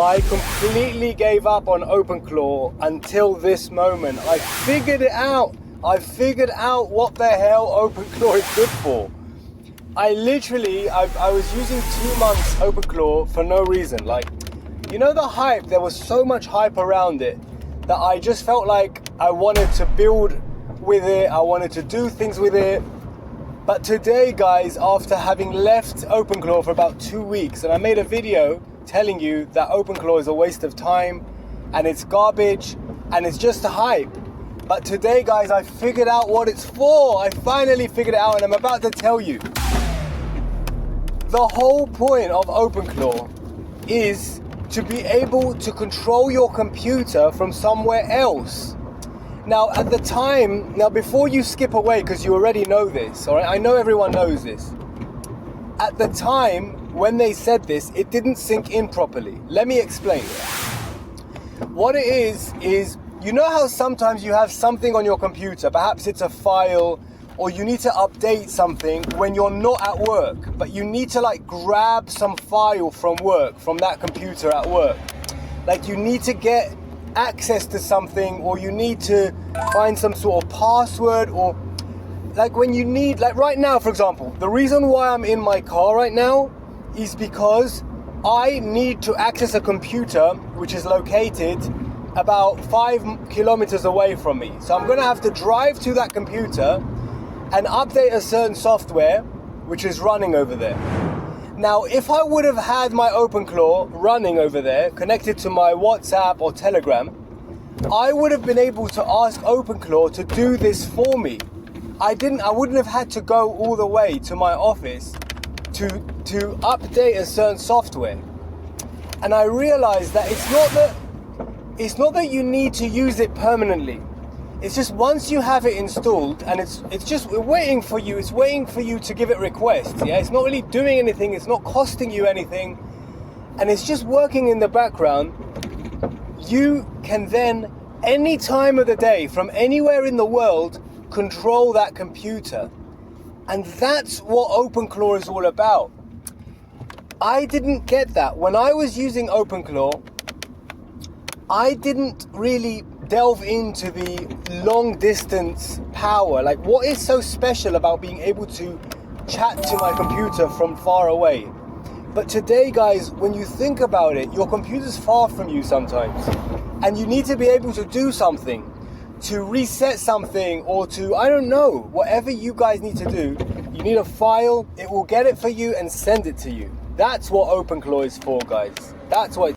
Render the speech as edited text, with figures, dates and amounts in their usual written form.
I completely gave up on OpenClaw until this moment. I figured it out. I figured out what the hell OpenClaw is good for. I was using 2 months OpenClaw for no reason. Like, you know the hype, there was so much hype around it that I just felt like I wanted to build with it, I wanted to do things with it. But today, guys, after having left OpenClaw for about 2 weeks, and I made a video telling you that OpenClaw is a waste of time and it's garbage and it's just a hype. But today, guys, I figured out what it's for. I finally figured it out and I'm about to tell you. The whole point of OpenClaw is to be able to control your computer from somewhere else. Now, at the time, before you skip away, because you already know this, all right? I know everyone knows this. At the time, when they said this, it didn't sink in properly. Let me explain. What it is, you know how sometimes you have something on your computer, perhaps it's a file, or you need to update something when you're not at work, but you need to like grab some file from work, from that computer at work. Like you need to get access to something, or you need to find some sort of password, or like when you need, like right now, for example, the reason why I'm in my car right now is because I need to access a computer which is located about 5 kilometers away from me. So I'm gonna have to drive to that computer and update a certain software which is running over there. Now, if I would have had my OpenClaw running over there, connected to my WhatsApp or Telegram, I would have been able to ask OpenClaw to do this for me. I wouldn't have had to go all the way to my office to update a certain software. And I realized that it's not that you need to use it permanently. It's just once you have it installed and it's just waiting for you. It's waiting for you to give it requests. Yeah, it's not really doing anything. It's not costing you anything, and it's just working in the background. You can then, any time of the day, from anywhere in the world, control that computer, and that's what OpenClaw is all about. I didn't get that when I was using OpenClaw. I didn't really delve into the long distance power. Like, what is so special about being able to chat to my computer from far away? But today, guys, when you think about it, your computer's far from you sometimes, and you need to be able to do something, to reset something, or to, I don't know, whatever you guys need to do. You need a file, it will get it for you and send it to you. That's what OpenClaw is for, guys. That's what